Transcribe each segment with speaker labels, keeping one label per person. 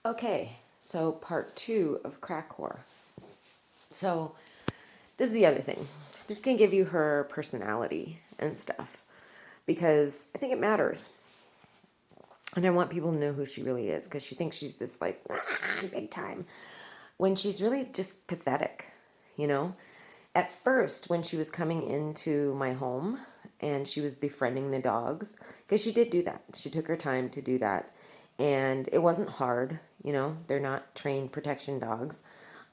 Speaker 1: Okay, so part 2 of crack whore. So this is the other thing. I'm just going to give you her personality and stuff because I think it matters. And I want people to know who she really is because she thinks she's this like big time when she's really just pathetic, you know? At first, when she was coming into my home and she was befriending the dogs, because she did do that. She took her time to do that. And it wasn't hard, you know, they're not trained protection dogs.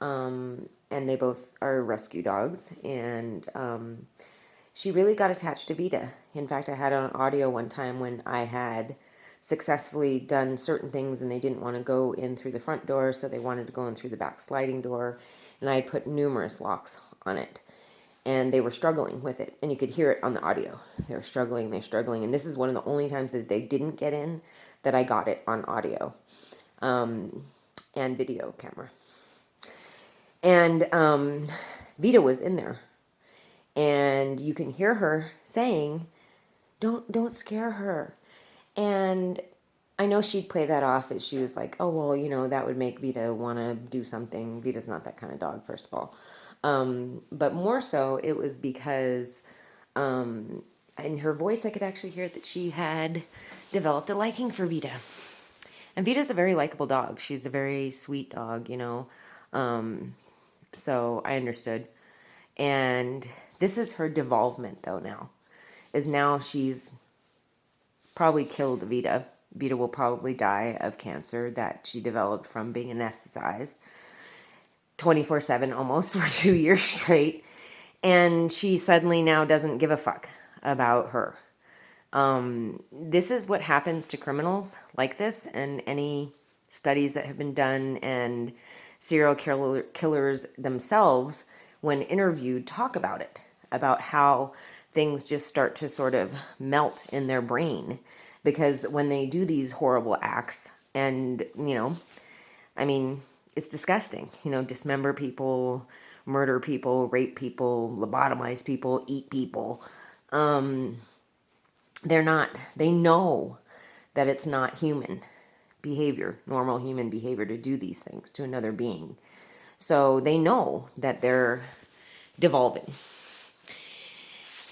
Speaker 1: And they both are rescue dogs. And she really got attached to Vita. In fact, I had on audio one time when I had successfully done certain things and they didn't want to go in through the front door, so they wanted to go in through the back sliding door. And I had put numerous locks on it. And they were struggling with it. And you could hear it on the audio. They're struggling. And this is one of the only times that they didn't get in that I got it on audio and video camera. And Vita was in there. And you can hear her saying, don't scare her. And I know she'd play that off as she was like, oh, well, you know, that would make Vita want to do something. Vita's not that kind of dog, first of all. But more so, it was because in her voice, I could actually hear that she had developed a liking for Vita. And Vita's a very likable dog. She's a very sweet dog, you know. So I understood. And this is her devolvement, though, now. Is now she's probably killed Vita. Vita will probably die of cancer that she developed from being anesthetized 24/7 almost for 2 years straight. And she suddenly now doesn't give a fuck about her. This is what happens to criminals like this, and any studies that have been done, and serial killers themselves, when interviewed, talk about it, about how things just start to sort of melt in their brain. Because when they do these horrible acts, and, you know, I mean, it's disgusting, you know, dismember people, murder people, rape people, lobotomize people, eat people. They know that it's not human behavior, normal human behavior to do these things to another being. So they know that they're devolving.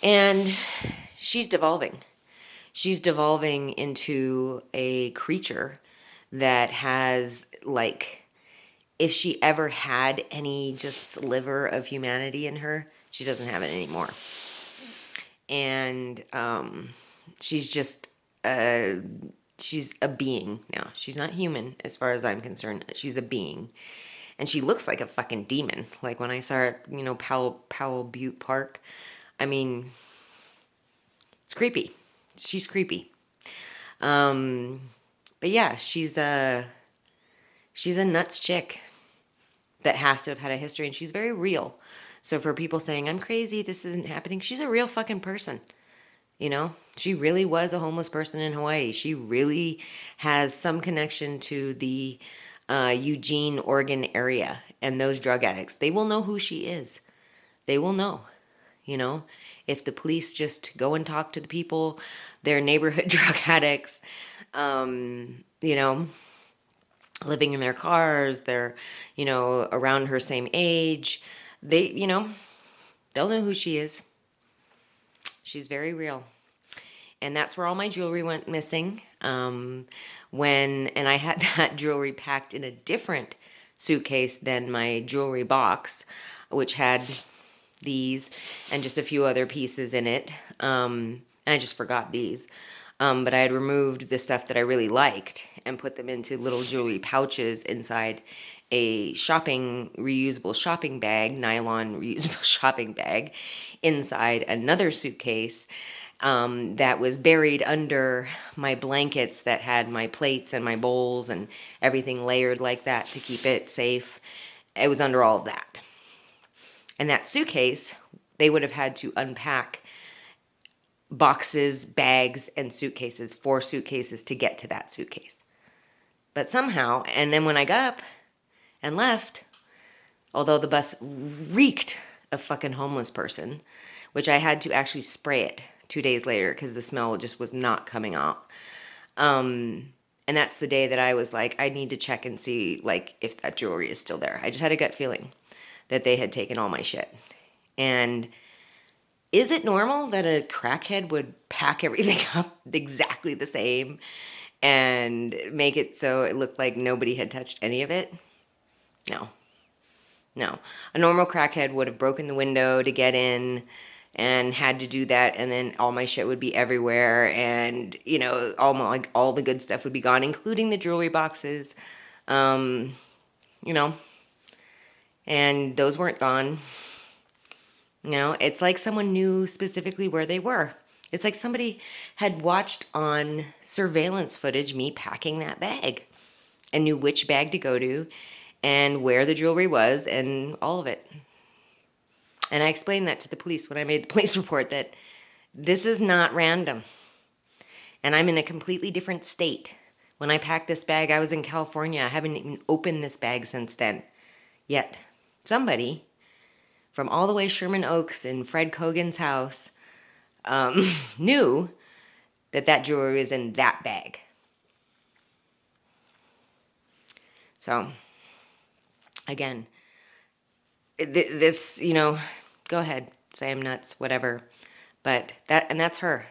Speaker 1: And she's devolving. She's devolving into a creature that has, like, if she ever had any just sliver of humanity in her, she doesn't have it anymore. And she's just she's a being now. She's not human as far as I'm concerned. She's a being. And she looks like a fucking demon. Like when I saw her at, you know, Powell Butte Park. I mean, it's creepy. She's creepy. But yeah, she's a nuts chick that has to have had a history, and she's very real. So for people saying, I'm crazy, this isn't happening, she's a real fucking person. You know, she really was a homeless person in Hawaii. She really has some connection to the Eugene, Oregon area, and those drug addicts. They will know who she is. They will know, you know, if the police just go and talk to the people, their neighborhood drug addicts, you know, living in their cars, they're, you know, around her same age. They, you know, they'll know who she is. She's very real. And that's where all my jewelry went missing. And I had that jewelry packed in a different suitcase than my jewelry box, which had these and just a few other pieces in it. And I just forgot these. But I had removed the stuff that I really liked and put them into little jewelry pouches inside a reusable shopping bag, nylon reusable shopping bag, inside another suitcase that was buried under my blankets that had my plates and my bowls and everything layered like that to keep it safe. It was under all of that. And that suitcase, they would have had to unpack boxes, bags, and suitcases, 4 suitcases to get to that suitcase. But somehow, and then when I got up and left, although the bus reeked of fucking homeless person, which I had to actually spray it 2 days later because the smell just was not coming out. And that's the day that I was like, I need to check and see like if that jewelry is still there. I just had a gut feeling that they had taken all my shit. And is it normal that a crackhead would pack everything up exactly the same and make it so it looked like nobody had touched any of it? No. No. A normal crackhead would have broken the window to get in and had to do that, and then all my shit would be everywhere, and all the good stuff would be gone, including the jewelry boxes. Um, you know, and those weren't gone. It's like someone knew specifically where they were. It's like somebody had watched on surveillance footage me packing that bag and knew which bag to go to and where the jewelry was and all of it. And I explained that to the police when I made the police report, that this is not random. And I'm in a completely different state. When I packed this bag, I was in California. I haven't even opened this bag since then. Yet, somebody from all the way Sherman Oaks in Fred Kogan's house knew that that jewelry was in that bag. So, again, this, go ahead, say I'm nuts, whatever. But that's her.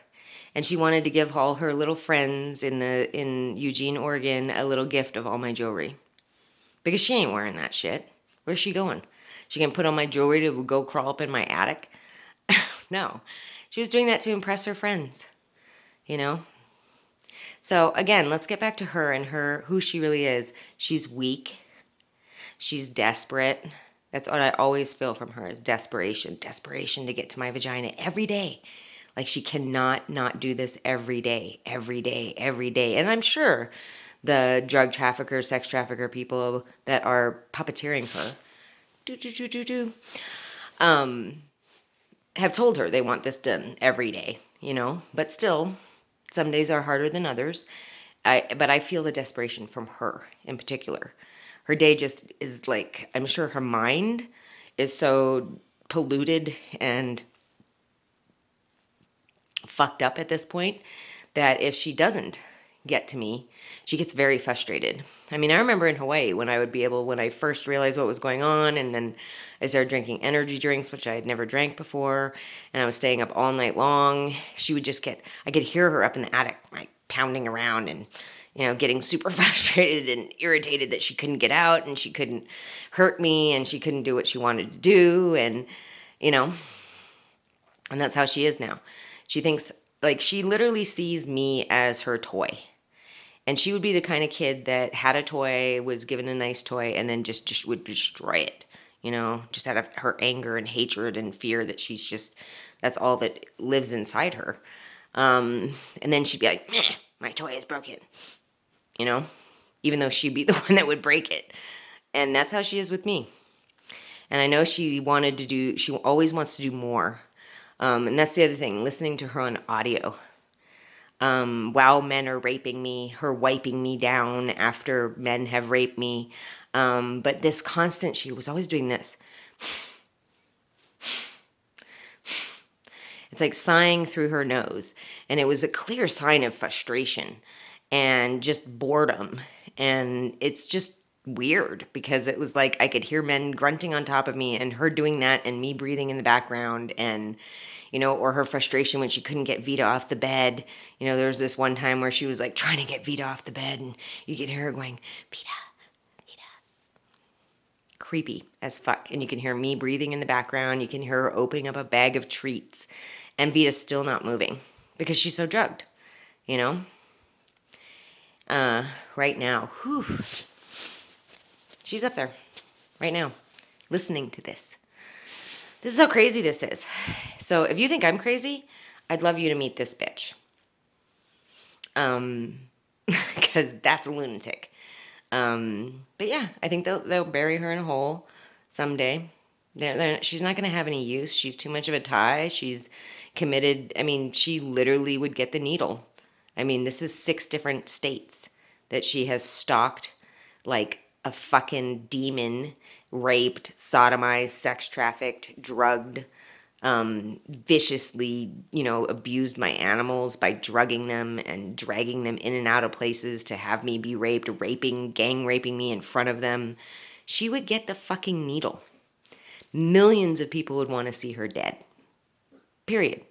Speaker 1: And she wanted to give all her little friends in Eugene, Oregon, a little gift of all my jewelry. Because she ain't wearing that shit. Where's she going? She can put on my jewelry to go crawl up in my attic? No. She was doing that to impress her friends. So again, let's get back to her and who she really is. She's weak. She's desperate. That's what I always feel from her, is desperation. Desperation to get to my vagina every day. Like, she cannot not do this every day, every day, every day. And I'm sure the drug trafficker, sex trafficker people that are puppeteering her have told her they want this done every day, But still, some days are harder than others. But I feel the desperation from her in particular. Her day just is like, I'm sure her mind is so polluted and fucked up at this point that if she doesn't get to me, she gets very frustrated. I mean, I remember in Hawaii when I first realized what was going on, and then I started drinking energy drinks, which I had never drank before, and I was staying up all night long. I could hear her up in the attic, like pounding around and, getting super frustrated and irritated that she couldn't get out and she couldn't hurt me and she couldn't do what she wanted to do. And, and that's how she is now. She thinks, like, she literally sees me as her toy. And she would be the kind of kid that had a toy, was given a nice toy, and then just would destroy it. Just out of her anger and hatred and fear that that's all that lives inside her. And then she'd be like, meh, my toy is broken. Even though she'd be the one that would break it. And that's how she is with me. And I know she always wants to do more. And that's the other thing, listening to her on audio. While men are raping me, her wiping me down after men have raped me. But this constant, she was always doing this. It's like sighing through her nose. And it was a clear sign of frustration and just boredom. And it's just weird because it was like I could hear men grunting on top of me and her doing that and me breathing in the background, and or her frustration when she couldn't get Vita off the bed. There was this one time where she was like trying to get Vita off the bed and you could hear her going, Vita, Vita. Creepy as fuck. And you can hear me breathing in the background. You can hear her opening up a bag of treats and Vita's still not moving because she's so drugged, right now, she's up there right now listening to this. This is how crazy this is. So if you think I'm crazy, I'd love you to meet this bitch. Because that's a lunatic. But yeah, I think they'll bury her in a hole someday. She's not going to have any use. She's too much of a tie. She's committed. I mean, she literally would get the needle. I mean, this is 6 different states that she has stalked like a fucking demon, raped, sodomized, sex trafficked, drugged, viciously, abused my animals by drugging them and dragging them in and out of places to have me be raped, gang raping me in front of them, she would get the fucking needle. Millions of people would want to see her dead. Period.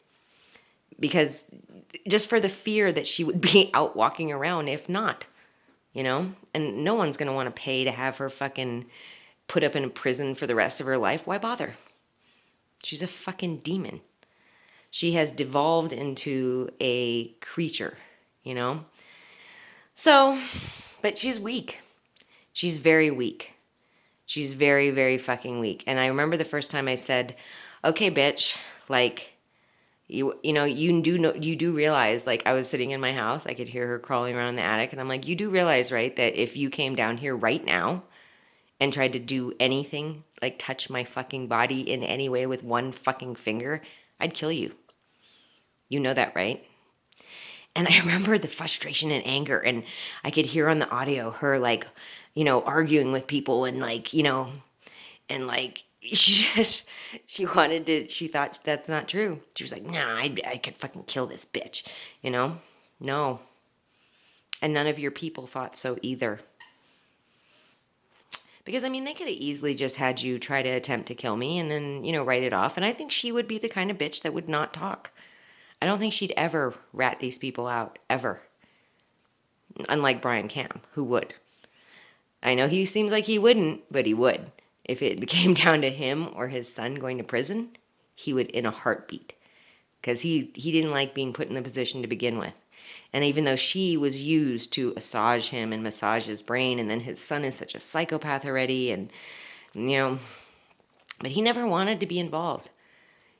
Speaker 1: Because just for the fear that she would be out walking around if not, and no one's going to want to pay to have her fucking put up in a prison for the rest of her life. Why bother? She's a fucking demon. She has devolved into a creature, So, but she's weak. She's very weak. She's very, very fucking weak. And I remember the first time I said, okay, bitch, like, you do realize, like, I was sitting in my house, I could hear her crawling around in the attic, and I'm like, you do realize, right, that if you came down here right now and tried to do anything, like touch my fucking body in any way with one fucking finger, I'd kill you. You know that, right? And I remember the frustration and anger, and I could hear on the audio her, like, arguing with people, and like, and like, she thought that's not true. She was like, nah, I could fucking kill this bitch, No. And none of your people thought so either. Because, they could have easily just had you try to attempt to kill me and then, write it off. And I think she would be the kind of bitch that would not talk. I don't think she'd ever rat these people out, ever. Unlike Brian Cam, who would. I know he seems like he wouldn't, but he would. If it came down to him or his son going to prison, he would in a heartbeat. Because he didn't like being put in the position to begin with. And even though she was used to massage him and massage his brain, and then his son is such a psychopath already, and, but he never wanted to be involved.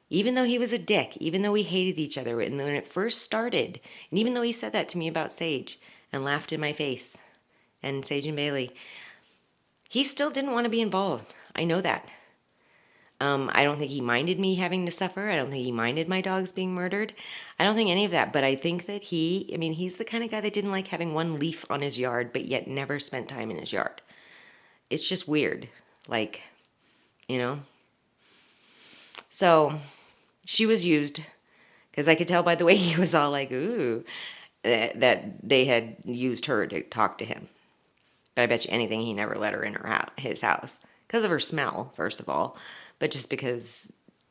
Speaker 1: Even though he was a dick, even though we hated each other, and when it first started, and even though he said that to me about Sage, and laughed in my face, and Sage and Bailey, he still didn't want to be involved. I know that. I don't think he minded me having to suffer. I don't think he minded my dogs being murdered. I don't think any of that. But I think that he's the kind of guy that didn't like having one leaf on his yard, but yet never spent time in his yard. It's just weird. Like, So, she was used. Because I could tell by the way he was all like, ooh, that they had used her to talk to him. But I bet you anything he never let her in his house. Because of her smell, first of all. But just because,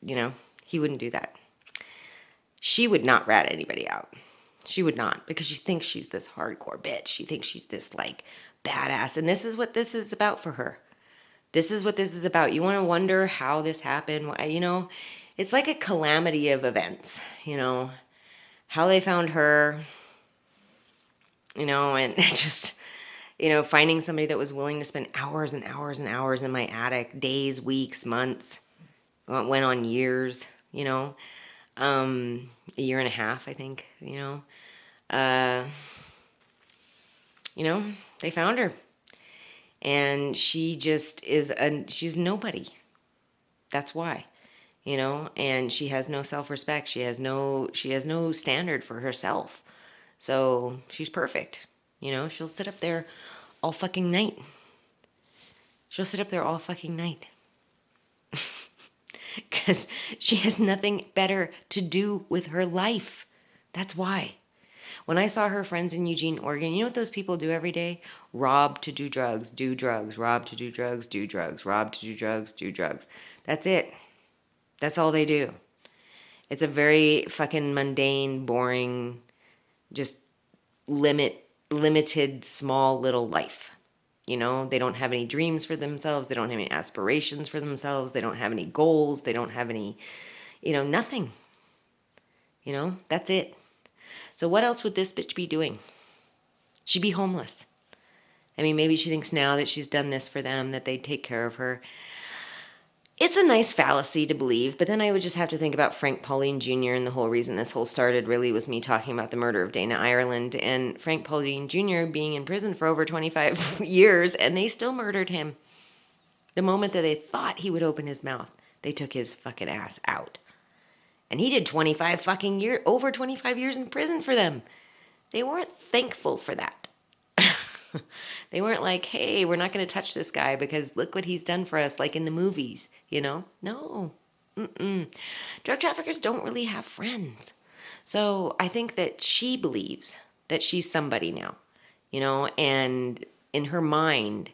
Speaker 1: he wouldn't do that. She would not rat anybody out. She would not. Because she thinks she's this hardcore bitch. She thinks she's this, like, badass. And this is what this is about for her. This is what this is about. You want to wonder how this happened. It's like a calamity of events. How they found her. And just... finding somebody that was willing to spend hours and hours and hours in my attic, days, weeks, months, went on years, a year and a half, I think, they found her, and she just she's nobody. That's why, and she has no self-respect. She has no standard for herself. So she's perfect. She'll sit up there all fucking night. Because she has nothing better to do with her life. That's why. When I saw her friends in Eugene, Oregon, you know what those people do every day? Rob to do drugs, rob to do drugs, do drugs, rob to do drugs, do drugs. That's it. That's all they do. It's a very fucking mundane, boring, just limited, small little life. They don't have any dreams for themselves. They don't have any aspirations for themselves. They don't have any goals. They don't have any, nothing. That's it. So what else would this bitch be doing? She'd be homeless. Maybe she thinks now that she's done this for them that they'd take care of her. It's a nice fallacy to believe, but then I would just have to think about Frank Pauline Jr. and the whole reason this whole started really was me talking about the murder of Dana Ireland and Frank Pauline Jr. being in prison for over 25 years, and they still murdered him. The moment that they thought he would open his mouth, they took his fucking ass out. And he did over 25 years in prison for them. They weren't thankful for that. They weren't like, hey, we're not going to touch this guy because look what he's done for us, like in the movies, No. Drug traffickers don't really have friends. So I think that she believes that she's somebody now, and in her mind,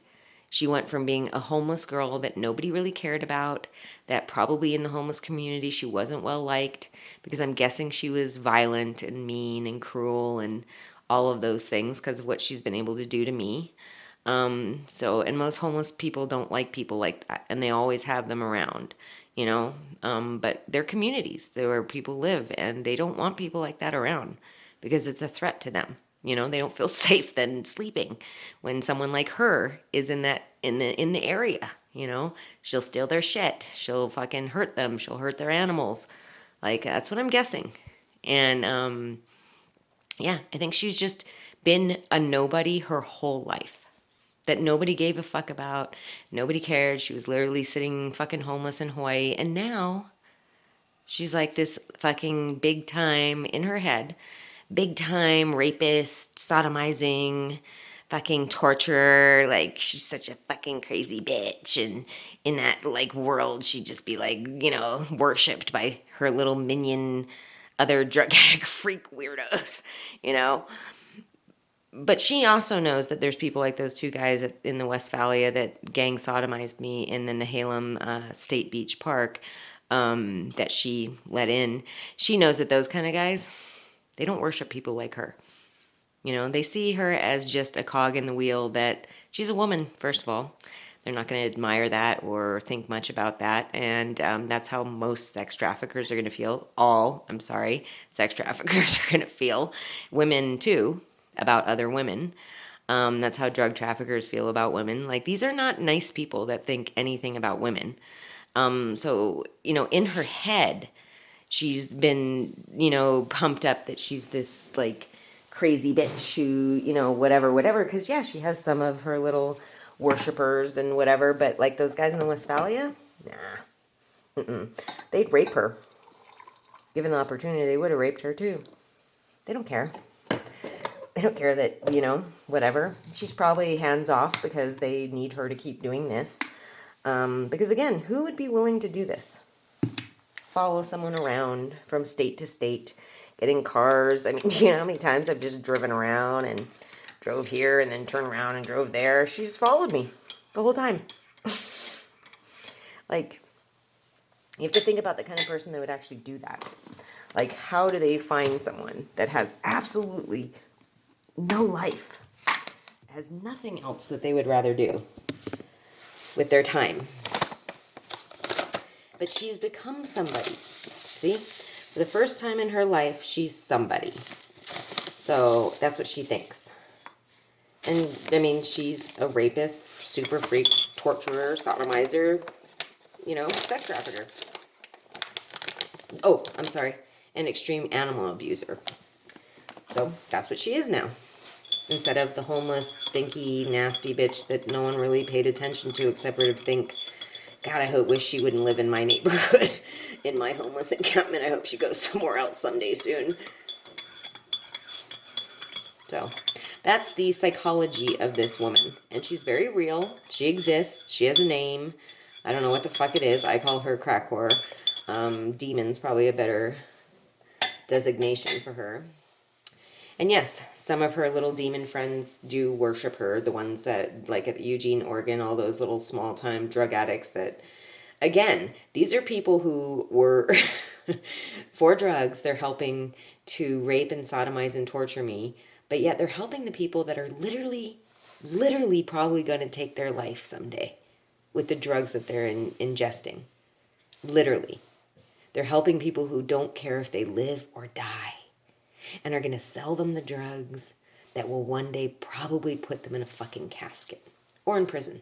Speaker 1: she went from being a homeless girl that nobody really cared about, that probably in the homeless community she wasn't well liked because I'm guessing she was violent and mean and cruel and all of those things because of what she's been able to do to me. And most homeless people don't like people like that, and they always have them around, but they're communities, they're where people live, and they don't want people like that around because it's a threat to them. They don't feel safe then sleeping when someone like her is in the area. She'll steal their shit. She'll fucking hurt them. She'll hurt their animals. Like that's what I'm guessing. And yeah, I think she's just been a nobody her whole life that nobody gave a fuck about. Nobody cared. She was literally sitting fucking homeless in Hawaii. And now she's like this fucking big time in her head, big time rapist, sodomizing, fucking torturer. Like she's such a fucking crazy bitch. And in that like world, she'd just be like, worshipped by her little minion, other drug addict freak weirdos, you know? But she also knows that there's people like those two guys in the Westphalia that gang sodomized me in the Nehalem State Beach Park that she let in. She knows that those kind of guys, they don't worship people like her. They see her as just a cog in the wheel, that she's a woman, first of all. They're not going to admire that or think much about that. And that's how most sex traffickers are going to feel. Sex traffickers are going to feel. Women, too, about other women. That's how drug traffickers feel about women. Like, these are not nice people that think anything about women. So, in her head, she's been, pumped up that she's this, like, crazy bitch who, whatever. Because, yeah, she has some of her little worshippers and whatever. But, like, those guys in the Westphalia, nah. They'd rape her. Given the opportunity, they would have raped her, too. They don't care. They don't care that, whatever. She's probably hands off because they need her to keep doing this. Because, again, who would be willing to do this? Follow someone around from state to state, getting cars. I mean, how many times I've just driven around and drove here and then turned around and drove there. She just followed me the whole time. Like, you have to think about the kind of person that would actually do that. Like, how do they find someone that has absolutely no life, has nothing else that they would rather do with their time? But she's become somebody. See? For the first time in her life, she's somebody. So that's what she thinks. And, I mean, she's a rapist, super freak, torturer, sodomizer, sex trafficker. Oh, I'm sorry. An extreme animal abuser. So that's what she is now. Instead of the homeless, stinky, nasty bitch that no one really paid attention to except for to think, God, I wish she wouldn't live in my neighborhood, in my homeless encampment. I hope she goes somewhere else someday soon. So that's the psychology of this woman. And she's very real. She exists. She has a name. I don't know what the fuck it is. I call her crack whore. Demon's probably a better designation for her. And yes, some of her little demon friends do worship her. The ones that, like at Eugene, Oregon, all those little small-time drug addicts that, again, these are people who were, for drugs, they're helping to rape and sodomize and torture me. But yet they're helping the people that are literally probably going to take their life someday with the drugs that they're ingesting. Literally. They're helping people who don't care if they live or die, and are going to sell them the drugs that will one day probably put them in a fucking casket or in prison,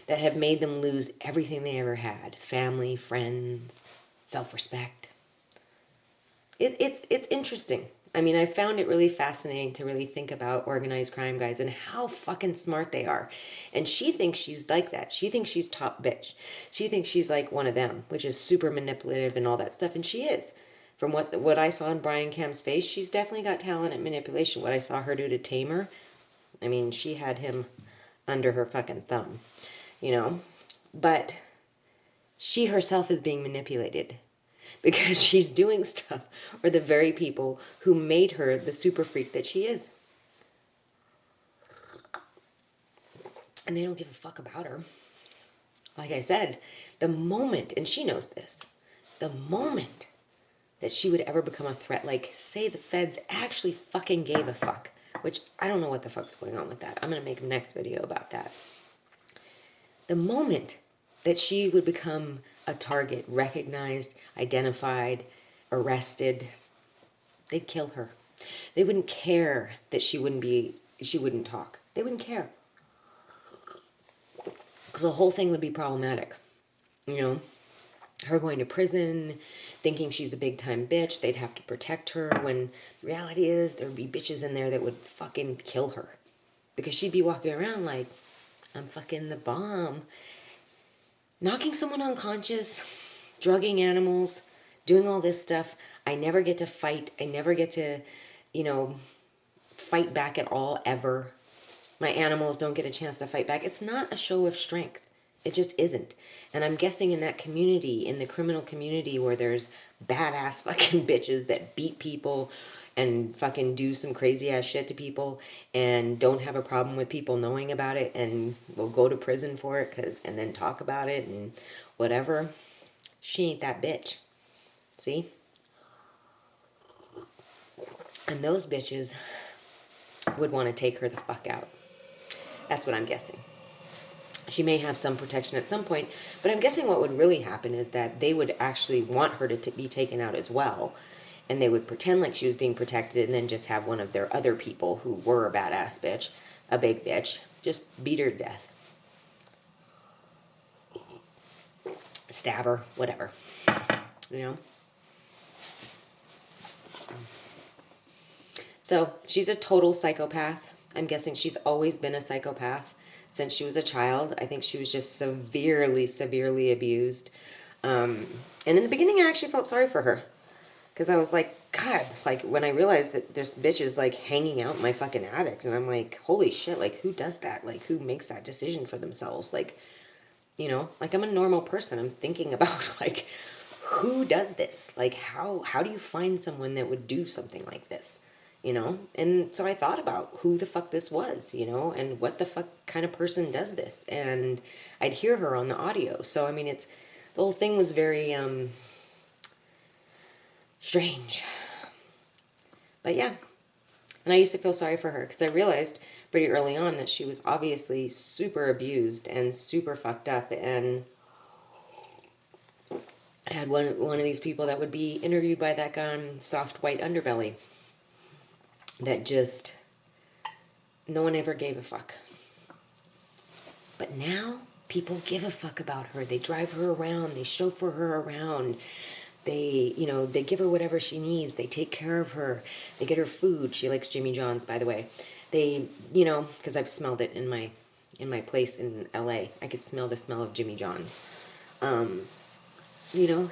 Speaker 1: that have made them lose everything they ever had: family, friends, self-respect. It's interesting. I mean, I found it really fascinating to really think about organized crime guys and how fucking smart they are. And she thinks she's like that. She thinks she's top bitch. She thinks she's like one of them, which is super manipulative and all that stuff. And she is. From what I saw in Brian Camp's face, she's definitely got talent at manipulation. What I saw her do to Tamer, I mean, she had him under her fucking thumb, But she herself is being manipulated because she's doing stuff for the very people who made her the super freak that she is. And they don't give a fuck about her. Like I said, the moment, and she knows this, the moment that she would ever become a threat, like say the feds actually fucking gave a fuck, which I don't know what the fuck's going on with that. I'm going to make a next video about that. The moment that she would become a target, recognized, identified, arrested, they'd kill her. They wouldn't care that she wouldn't talk. They wouldn't care. Because the whole thing would be problematic. You know, her going to prison, thinking she's a big time bitch, they'd have to protect her, when the reality is there'd be bitches in there that would fucking kill her. Because she'd be walking around like, I'm fucking the bomb. Knocking someone unconscious, drugging animals, doing all this stuff. I never get to fight. I never get to, fight back at all, ever. My animals don't get a chance to fight back. It's not a show of strength. It just isn't. And I'm guessing in that community, in the criminal community where there's badass fucking bitches that beat people and fucking do some crazy ass shit to people and don't have a problem with people knowing about it and will go to prison for it and then talk about it and whatever. She ain't that bitch. See? And those bitches would want to take her the fuck out. That's what I'm guessing. She may have some protection at some point, but I'm guessing what would really happen is that they would actually want her to be taken out as well. And they would pretend like she was being protected and then just have one of their other people who were a badass bitch, a big bitch, just beat her to death. Stab her, whatever. You know? So she's a total psychopath. I'm guessing she's always been a psychopath since she was a child. I think she was just severely, severely abused. And in the beginning, I actually felt sorry for her. Because I was like, God, like when I realized that there's bitches like hanging out in my fucking attic. And I'm like, holy shit, like who does that? Like who makes that decision for themselves? Like, like I'm a normal person. I'm thinking about like, who does this? Like how do you find someone that would do something like this? And so I thought about who the fuck this was, and what the fuck kind of person does this. And I'd hear her on the audio. So, I mean, the whole thing was very, strange. But yeah. And I used to feel sorry for her because I realized pretty early on that she was obviously super abused and super fucked up. And I had one of these people that would be interviewed by that guy on Soft White Underbelly. That just, no one ever gave a fuck. But now, people give a fuck about her. They drive her around. They chauffeur her around. They, they give her whatever she needs. They take care of her. They get her food. She likes Jimmy John's, by the way. They, because I've smelled it in my place in LA. I could smell the smell of Jimmy John's.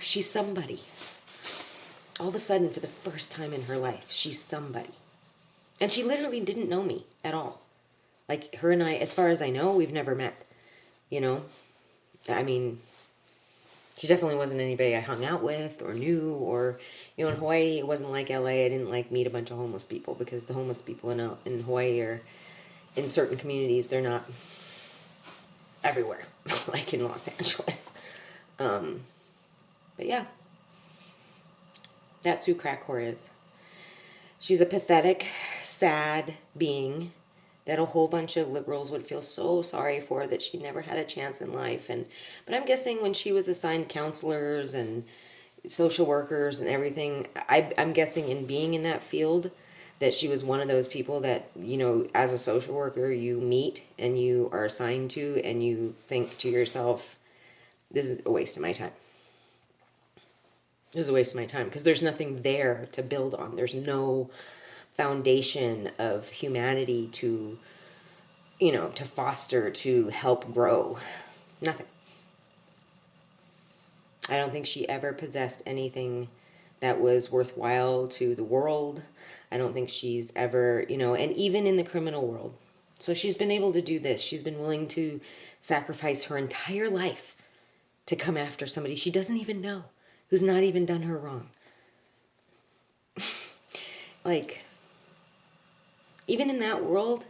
Speaker 1: She's somebody. All of a sudden, for the first time in her life, she's somebody. And she literally didn't know me at all. Like, her and I, as far as I know, we've never met. I mean, she definitely wasn't anybody I hung out with or knew or, in Hawaii, it wasn't like LA. I didn't, meet a bunch of homeless people because the homeless people in Hawaii are, in certain communities, they're not everywhere, like in Los Angeles. But yeah, that's who Crack Whore is. She's a pathetic, sad being that a whole bunch of liberals would feel so sorry for, that she never had a chance in life. But I'm guessing when she was assigned counselors and social workers and everything, I'm guessing in being in that field, that she was one of those people that, as a social worker, you meet and you are assigned to, and you think to yourself, this is a waste of my time. It was a waste of my time because there's nothing there to build on. There's no foundation of humanity to foster, to help grow. Nothing. I don't think she ever possessed anything that was worthwhile to the world. I don't think she's ever, and even in the criminal world. So she's been able to do this. She's been willing to sacrifice her entire life to come after somebody she doesn't even know, who's not even done her wrong. Like, even in that world,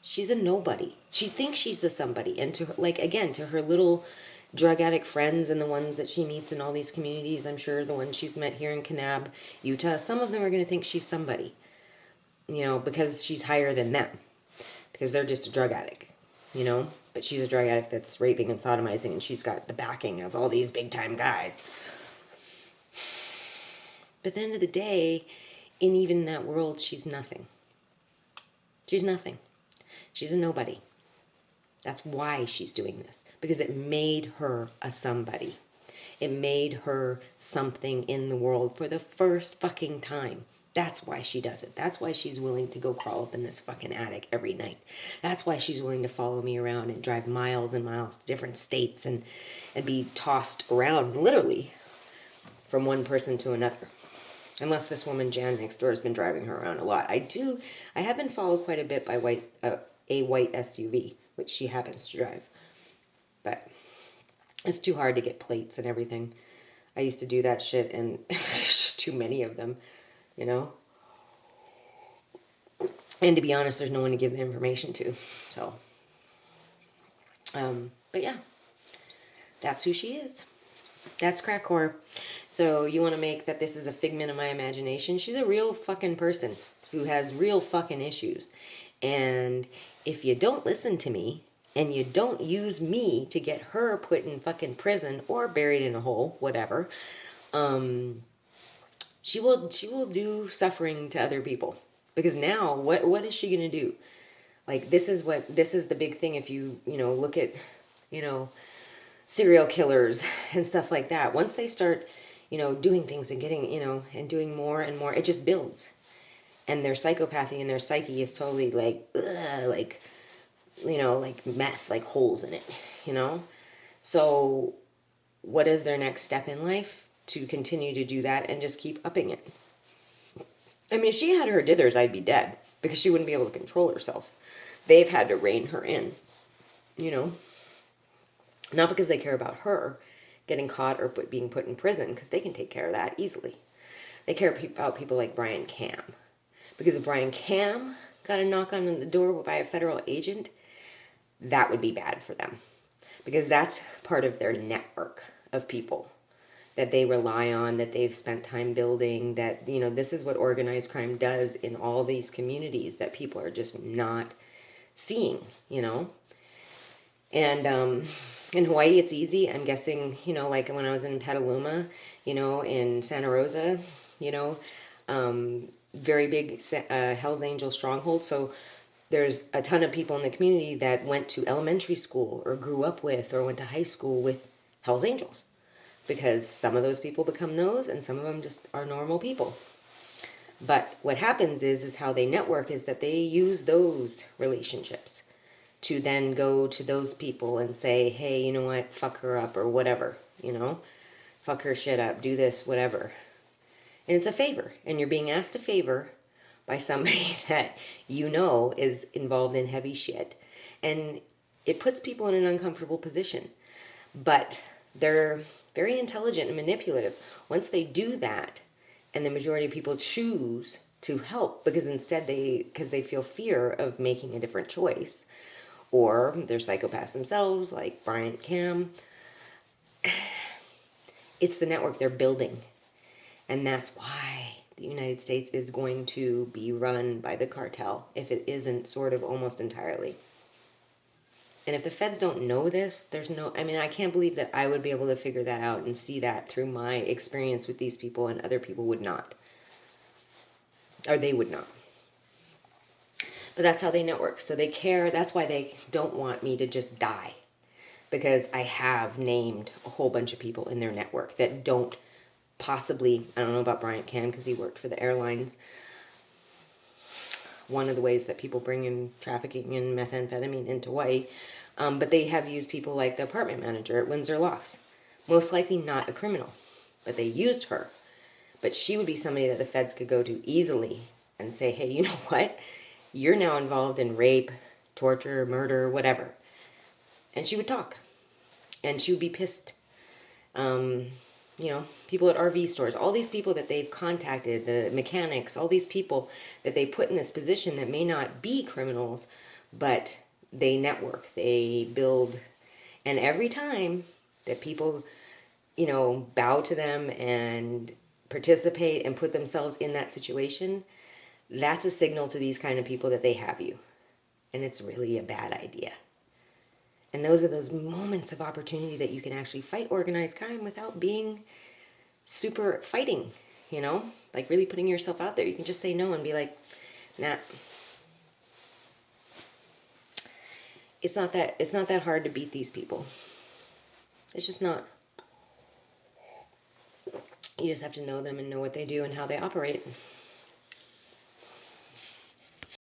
Speaker 1: she's a nobody. She thinks she's a somebody. And to her, like, again, to her little drug addict friends and the ones that she meets in all these communities, I'm sure the ones she's met here in Kanab, Utah, some of them are going to think she's somebody, you know, because she's higher than them, because they're just a drug addict, you know, but she's a drug addict that's raping and sodomizing, and she's got the backing of all these big time guys. But at the end of the day, in even that world, she's nothing. She's nothing. She's a nobody. That's why she's doing this, because it made her a somebody. It made her something in the world for the first fucking time. That's why she does it. That's why she's willing to go crawl up in this fucking attic every night. That's why she's willing to follow me around and drive miles and miles to different states and be tossed around, literally, from one person to another. Unless this woman Jan next door has been driving her around a lot. I have been followed quite a bit by a white SUV, which she happens to drive. But it's too hard to get plates and everything. I used to do that shit, and there's just too many of them, you know? And to be honest, there's no one to give the information to. So, but yeah, that's who she is. That's crack whore. So you want to make that this is a figment of my imagination? She's a real fucking person who has real fucking issues. And if you don't listen to me, and you don't use me to get her put in fucking prison or buried in a hole, whatever, she will do suffering to other people. Because now, what is she gonna do? Like, this is the big thing. If you look at, serial killers and stuff like that, once they start, doing things and getting, and doing more and more, it just builds. And their psychopathy and their psyche is totally like, ugh, like meth, like holes in it, So what is their next step in life? To continue to do that and just keep upping it. I mean, if she had her dithers, I'd be dead, because she wouldn't be able to control herself. They've had to rein her in, Not because they care about her getting caught or being put in prison, because they can take care of that easily. They care about people like Brian Cam. Because if Brian Cam got a knock on the door by a federal agent, that would be bad for them. Because that's part of their network of people that they rely on, that they've spent time building, that, this is what organized crime does in all these communities that people are just not seeing, And in Hawaii, it's easy. I'm guessing, like when I was in Petaluma, in Santa Rosa, very big Hell's Angel stronghold. So there's a ton of people in the community that went to elementary school or grew up with or went to high school with Hell's Angels, because some of those people become those and some of them just are normal people. But what happens is how they network is that they use those relationships to then go to those people and say, hey, you know what, fuck her up or whatever, fuck her shit up, do this, whatever. And it's a favor, and you're being asked a favor by somebody that is involved in heavy shit. And it puts people in an uncomfortable position. But they're very intelligent and manipulative. Once they do that, and the majority of people choose to help, because they feel fear of making a different choice, or they're psychopaths themselves, like Bryant Cam, it's the network they're building. And that's why the United States is going to be run by the cartel, if it isn't sort of almost entirely. And if the feds don't know this, I can't believe that I would be able to figure that out and see that through my experience with these people, and other people would not. Or they would not. But that's how they network. So they care. That's why they don't want me to just die. Because I have named a whole bunch of people in their network that don't possibly, I don't know about Bryant Cam because he worked for the airlines. One of the ways that people bring in trafficking and methamphetamine into Hawaii. But they have used people like the apartment manager at Windsor Lofts. Most likely not a criminal. But they used her. But she would be somebody that the feds could go to easily and say, hey, you know what? You're now involved in rape, torture, murder, whatever. And she would talk. And she would be pissed. You know, people at RV stores, all these people that they've contacted, the mechanics, all these people that they put in this position that may not be criminals, but they network, they build. And every time that people, you know, bow to them and participate and put themselves in that situation, that's a signal to these kind of people that they have you. And it's really a bad idea. And those are those moments of opportunity that you can actually fight organized crime without being super fighting, you know? Like really putting yourself out there. You can just say no and be like, nah. It's not that hard to beat these people. It's just not. You just have to know them and know what they do and how they operate.